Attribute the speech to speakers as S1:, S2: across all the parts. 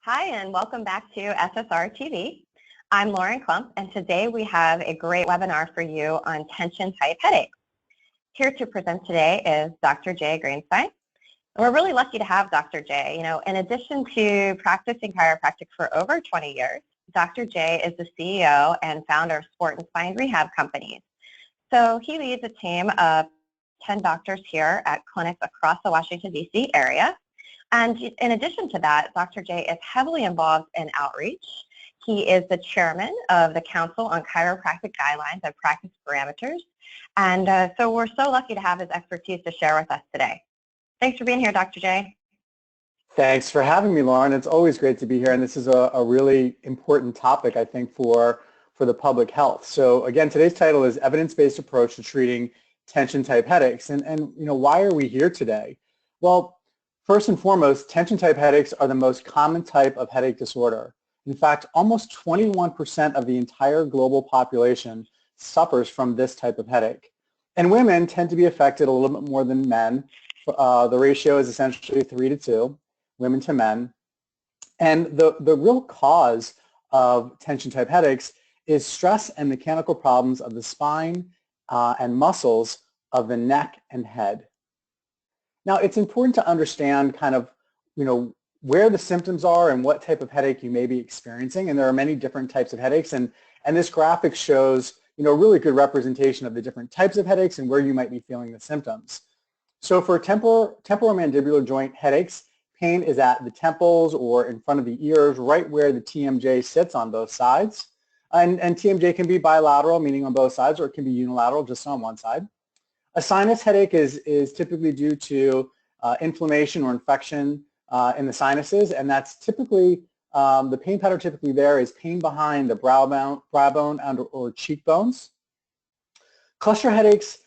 S1: Hi, and welcome back to SSR TV. I'm Lauren Klump, and today we have a great webinar for you on tension-type headaches. Here to present today is Dr. Jay Greenstein. And we're really lucky to have Dr. Jay. In addition to practicing chiropractic for over 20 years, Dr. Jay is the CEO and founder of Sport and Spine Rehab Companies. So he leads a team of 10 doctors here at clinics across the Washington, D.C. area. And in addition to that, Dr. Jay is heavily involved in outreach. He is the chairman of the Council on Chiropractic Guidelines and Practice Parameters. And so we're so lucky to have his expertise to share with us today. Thanks for being here, Dr. Jay.
S2: Thanks for having me, Lauren. It's always great to be here, and this is a really important topic, I think, for the public health. So again, today's title is Evidence-Based Approach to Treating Tension-Type Headaches. And why are we here today? Well, first and foremost, tension-type headaches are the most common type of headache disorder. In fact, almost 21% of the entire global population suffers from this type of headache. And women tend to be affected a little bit more than men. The ratio is essentially 3 to 2, women to men. And the real cause of tension-type headaches is stress and mechanical problems of the spine and muscles of the neck and head. Now, it's important to understand where the symptoms are and what type of headache you may be experiencing. And there are many different types of headaches. And this graphic shows, a really good representation of the different types of headaches and where you might be feeling the symptoms. So for temporomandibular joint headaches, pain is at the temples or in front of the ears, right where the TMJ sits on both sides. And TMJ can be bilateral, meaning on both sides, or it can be unilateral, just on one side. A sinus headache is typically due to inflammation or infection in the sinuses, and that's typically, the pain pattern typically there is pain behind the brow bone or cheekbones. Cluster headaches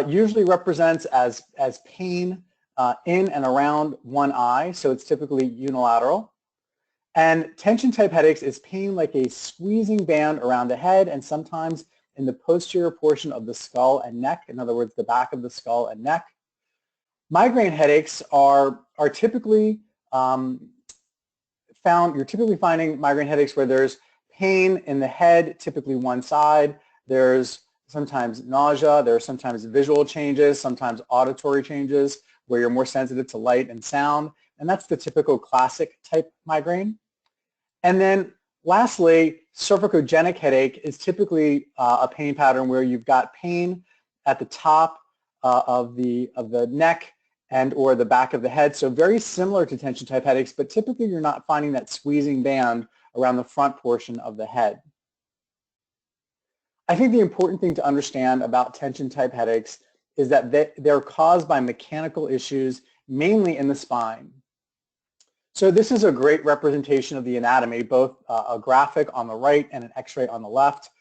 S2: usually represents as pain in and around one eye, so it's typically unilateral. And tension-type headaches is pain like a squeezing band around the head and sometimes in the posterior portion of the skull and neck, in other words, the back of the skull and neck. Migraine headaches are typically you're typically finding migraine headaches where there's pain in the head, typically one side. There's sometimes nausea, there's sometimes visual changes, sometimes auditory changes where you're more sensitive to light and sound, and that's the typical classic type migraine. And then lastly, Serpico headache is typically a pain pattern where you've got pain at the top of the neck and or the back of the head. So very similar to tension-type headaches, but typically you're not finding that squeezing band around the front portion of the head. I think the important thing to understand about tension-type headaches is that they're caused by mechanical issues, mainly in the spine. So this is a great representation of the anatomy, both a graphic on the right and an x-ray on the left.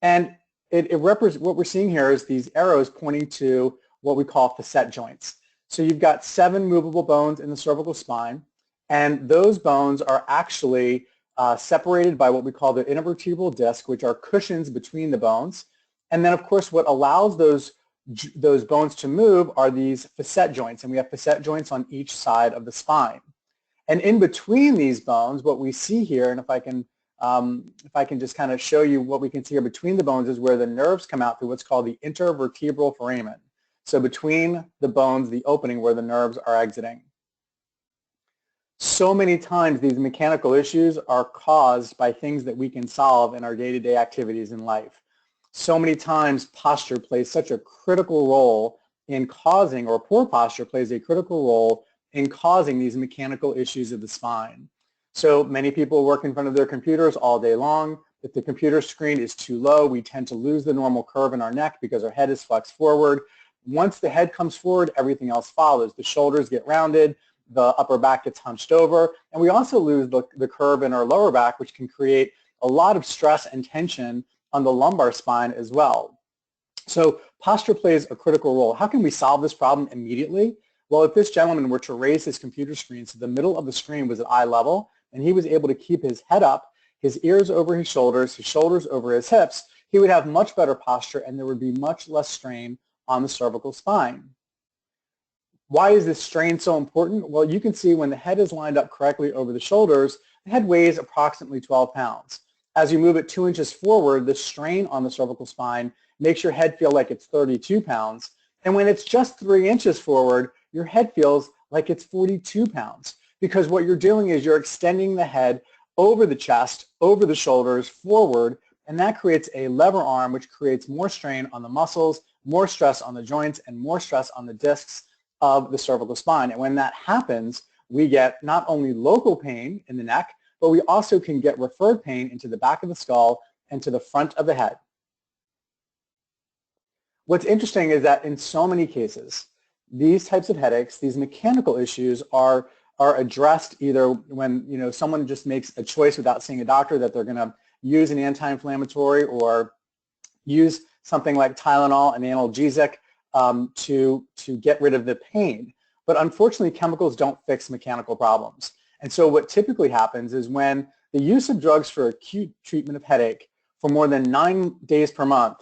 S2: And what we're seeing here is these arrows pointing to what we call facet joints. So you've got 7 movable bones in the cervical spine, and those bones are actually separated by what we call the intervertebral disc, which are cushions between the bones. And then, of course, what allows those bones to move are these facet joints, and we have facet joints on each side of the spine. And in between these bones, what we see here, and if I can just kind of show you what we can see here between the bones is where the nerves come out through what's called the intervertebral foramen. So between the bones, the opening where the nerves are exiting. So many times these mechanical issues are caused by things that we can solve in our day-to-day activities in life. So many times posture plays such a critical role in causing, or poor posture plays a critical role in causing these mechanical issues of the spine. So many people work in front of their computers all day long. If the computer screen is too low, we tend to lose the normal curve in our neck because our head is flexed forward. Once the head comes forward, everything else follows. The shoulders get rounded, the upper back gets hunched over, and we also lose the curve in our lower back, which can create a lot of stress and tension on the lumbar spine as well. So posture plays a critical role. How can we solve this problem immediately? Well, if this gentleman were to raise his computer screen so the middle of the screen was at eye level and he was able to keep his head up, his ears over his shoulders over his hips, he would have much better posture and there would be much less strain on the cervical spine. Why is this strain so important? Well, you can see when the head is lined up correctly over the shoulders, the head weighs approximately 12 pounds. As you move it 2 inches forward, the strain on the cervical spine makes your head feel like it's 32 pounds. And when it's just 3 inches forward, your head feels like it's 42 pounds. Because what you're doing is you're extending the head over the chest, over the shoulders, forward, and that creates a lever arm, which creates more strain on the muscles, more stress on the joints, and more stress on the discs of the cervical spine. And when that happens, we get not only local pain in the neck, but we also can get referred pain into the back of the skull and to the front of the head. What's interesting is that in so many cases, these types of headaches, these mechanical issues are addressed either when someone just makes a choice without seeing a doctor that they're going to use an anti-inflammatory or use something like Tylenol, an analgesic, to get rid of the pain. But unfortunately, chemicals don't fix mechanical problems. And so what typically happens is when the use of drugs for acute treatment of headache for more than 9 days per month,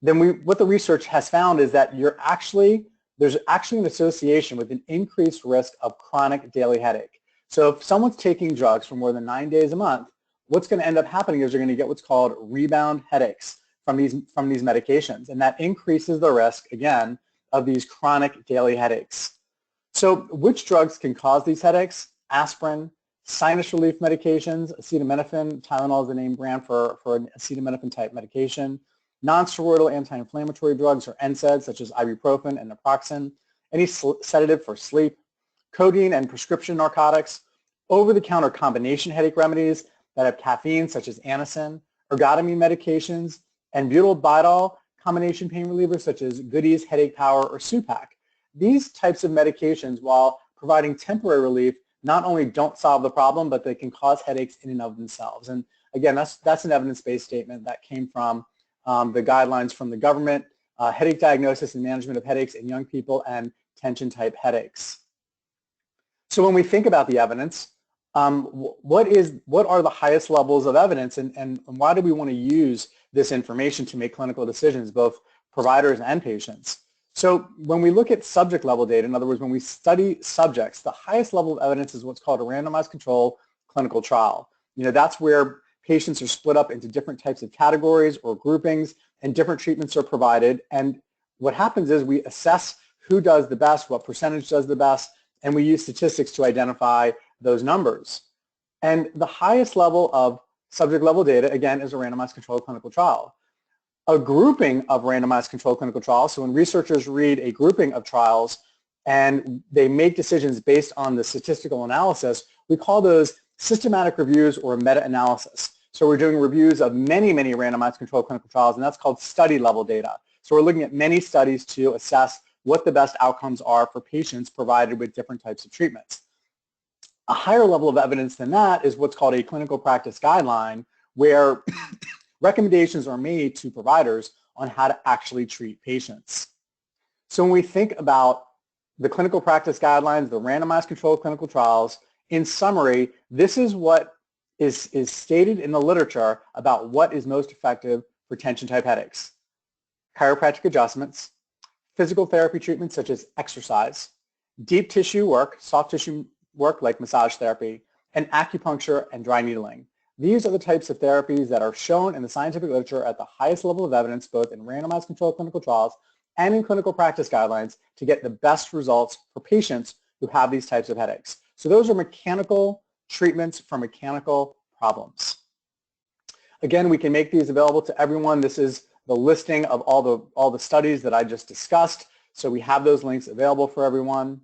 S2: then what the research has found is that there's actually an association with an increased risk of chronic daily headache. So if someone's taking drugs for more than 9 days a month, what's going to end up happening is they're going to get what's called rebound headaches from these medications, and that increases the risk, again, of these chronic daily headaches. So which drugs can cause these headaches? Aspirin, sinus relief medications, acetaminophen, Tylenol is the name brand for an acetaminophen type medication, non-steroidal anti-inflammatory drugs or NSAIDs such as ibuprofen and naproxen, any sedative for sleep, codeine and prescription narcotics, over-the-counter combination headache remedies that have caffeine such as anisin, ergotamine medications, and butyl-bidol combination pain relievers such as Goody's Headache Power or Supac. These types of medications, while providing temporary relief, not only don't solve the problem, but they can cause headaches in and of themselves. And again, that's an evidence-based statement that came from the guidelines from the government, headache diagnosis and management of headaches in young people and tension-type headaches. So when we think about the evidence, what are the highest levels of evidence, and why do we want to use this information to make clinical decisions, both providers and patients? So when we look at subject level data, in other words, when we study subjects, the highest level of evidence is what's called a randomized control clinical trial. That's where patients are split up into different types of categories or groupings, and different treatments are provided. And what happens is we assess who does the best, what percentage does the best, and we use statistics to identify those numbers. And the highest level of subject level data, again, is a randomized controlled clinical trial. A grouping of randomized controlled clinical trials, so when researchers read a grouping of trials and they make decisions based on the statistical analysis, we call those systematic reviews or meta-analysis. So we're doing reviews of many, many randomized controlled clinical trials, and that's called study level data. So we're looking at many studies to assess what the best outcomes are for patients provided with different types of treatments. A higher level of evidence than that is what's called a clinical practice guideline, where recommendations are made to providers on how to actually treat patients. So when we think about the clinical practice guidelines, the randomized controlled clinical trials, in summary, this is what is stated in the literature about what is most effective for tension-type headaches. Chiropractic adjustments, physical therapy treatments such as exercise, deep tissue work, soft tissue work like massage therapy, and acupuncture and dry needling. These are the types of therapies that are shown in the scientific literature at the highest level of evidence, both in randomized controlled clinical trials and in clinical practice guidelines, to get the best results for patients who have these types of headaches. So those are mechanical treatments for mechanical problems. Again, we can make these available to everyone. This is the listing of all the studies that I just discussed. So we have those links available for everyone.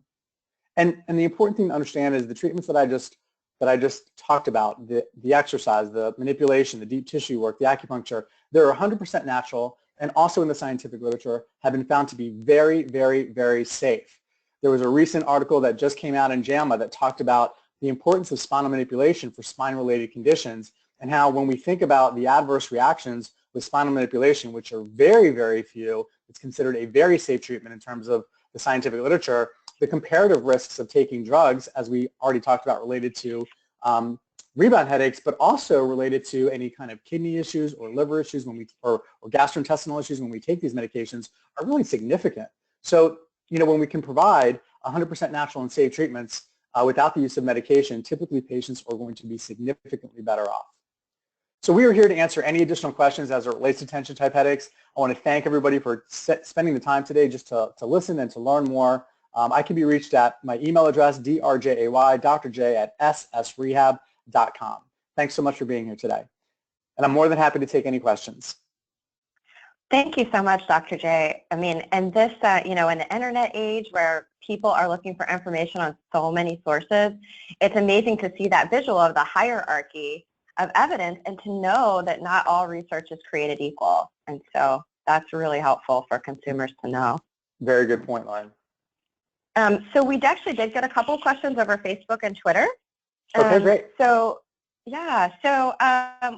S2: And the important thing to understand is the treatments that I just talked about, the exercise, the manipulation, the deep tissue work, the acupuncture, they're 100% natural, and also in the scientific literature have been found to be very, very, very safe. There was a recent article that just came out in JAMA that talked about the importance of spinal manipulation for spine-related conditions, and how when we think about the adverse reactions with spinal manipulation, which are very, very few, it's considered a very safe treatment in terms of the scientific literature. The comparative risks of taking drugs, as we already talked about, related to rebound headaches, but also related to any kind of kidney issues or liver issues or gastrointestinal issues when we take these medications, are really significant. So, when we can provide 100% natural and safe treatments, without the use of medication, typically patients are going to be significantly better off. So we are here to answer any additional questions as it relates to tension-type headaches. I want to thank everybody for spending the time today just to listen and to learn more. I can be reached at my email address, drjay@ssrehab.com. Thanks so much for being here today. And I'm more than happy to take any questions.
S1: Thank you so much, Dr. J. I mean, and this, in the internet age where people are looking for information on so many sources, it's amazing to see that visual of the hierarchy of evidence and to know that not all research is created equal. And so that's really helpful for consumers to know.
S2: Very good point, Lauren.
S1: So we actually did get a couple of questions over Facebook and Twitter.
S2: Okay, great.
S1: So, yeah, so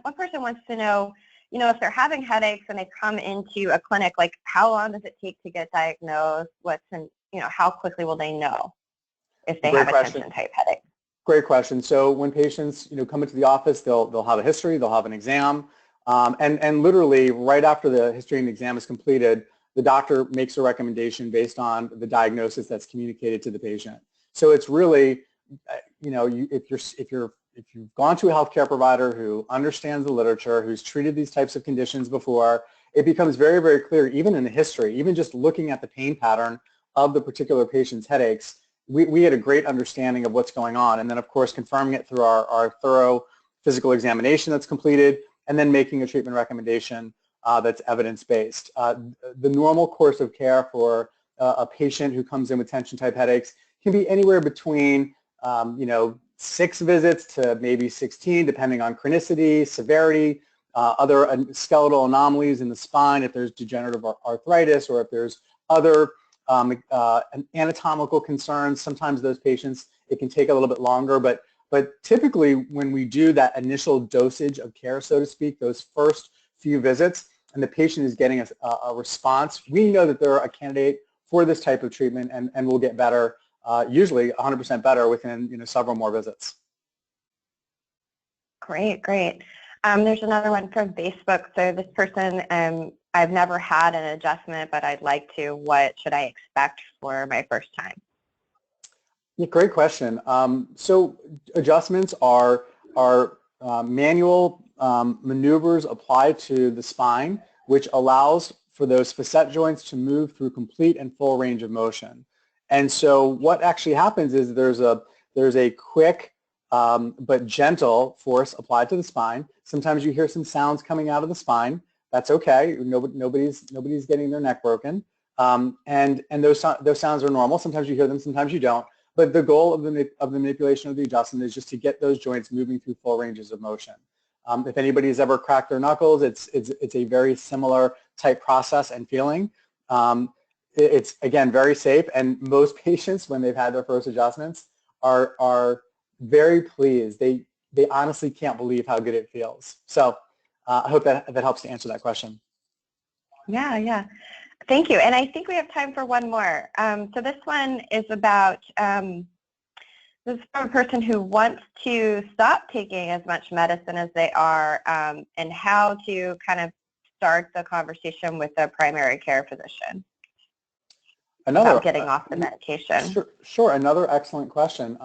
S1: one person wants to know, if they're having headaches and they come into a clinic, like how long does it take to get diagnosed? How quickly will they know if they have a tension-type headache?
S2: Great question. So when patients, come into the office, they'll have a history, they'll have an exam, and literally right after the history and exam is completed, the doctor makes a recommendation based on the diagnosis that's communicated to the patient. So it's really, if you've gone to a healthcare provider who understands the literature, who's treated these types of conditions before, it becomes very, very clear, even in the history, even just looking at the pain pattern of the particular patient's headaches, we had a great understanding of what's going on. And then, of course, confirming it through our thorough physical examination that's completed, and then making a treatment recommendation that's evidence-based. The normal course of care for a patient who comes in with tension-type headaches can be anywhere between, 6 visits to maybe 16, depending on chronicity, severity, other skeletal anomalies in the spine, if there's degenerative arthritis, or if there's other anatomical concerns. Sometimes those patients, it can take a little bit longer, but typically when we do that initial dosage of care, so to speak, those first few visits, and the patient is getting a response, we know that they're a candidate for this type of treatment and will get better, usually 100% better within several more visits.
S1: Great. There's another one from Facebook. So this person, I've never had an adjustment, but I'd like to. What should I expect for my first time?
S2: Yeah, great question. So adjustments are manual maneuvers applied to the spine, which allows for those facet joints to move through complete and full range of motion. And so what actually happens is there's a quick but gentle force applied to the spine. Sometimes you hear some sounds coming out of the spine. That's okay. Nobody's getting their neck broken. And those sounds are normal. Sometimes you hear them, sometimes you don't. But the goal of the manipulation of the adjustment is just to get those joints moving through full ranges of motion. If anybody's ever cracked their knuckles, it's a very similar type process and feeling. It's, again, very safe, and most patients, when they've had their first adjustments, are very pleased. They honestly can't believe how good it feels. So I hope that helps to answer that question.
S1: Yeah. Thank you. And I think we have time for one more. So this one is about, this is from a person who wants to stop taking as much medicine as they are, and how to kind of start the conversation with a primary care physician about getting off the medication.
S2: Sure. Another excellent question.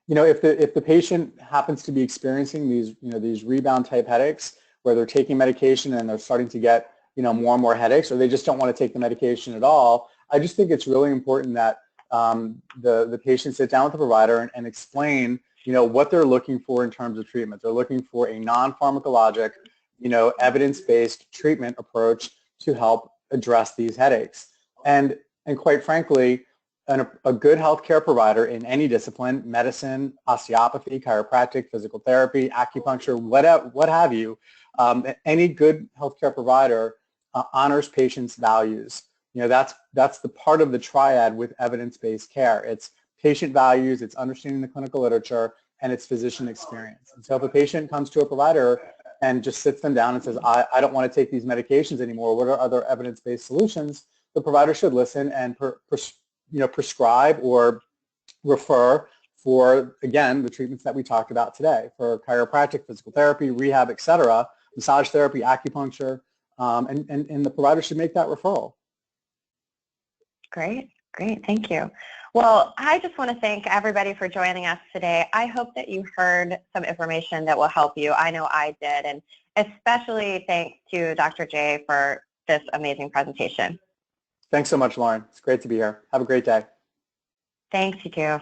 S2: If the patient happens to be experiencing these rebound type headaches where they're taking medication and they're starting to get more and more headaches, or they just don't want to take the medication at all, I just think it's really important that the patient sit down with the provider and explain what they're looking for in terms of treatment. They're looking for a non-pharmacologic, evidence-based treatment approach to help address these headaches. And quite frankly, a good healthcare provider in any discipline, medicine, osteopathy, chiropractic, physical therapy, acupuncture, what have you, any good healthcare provider honors patients' values. That's the part of the triad with evidence-based care. It's patient values, it's understanding the clinical literature, and it's physician experience. And so if a patient comes to a provider and just sits them down and says, I don't want to take these medications anymore, what are other evidence-based solutions? The provider should listen and prescribe or refer for, again, the treatments that we talked about today, for chiropractic, physical therapy, rehab, etc., massage therapy, acupuncture, and the provider should make that referral.
S1: Great. Great, thank you. Well, I just want to thank everybody for joining us today. I hope that you heard some information that will help you. I know I did, and especially thanks to Dr. J for this amazing presentation.
S2: Thanks so much, Lauren. It's great to be here. Have a great day.
S1: Thanks, you too.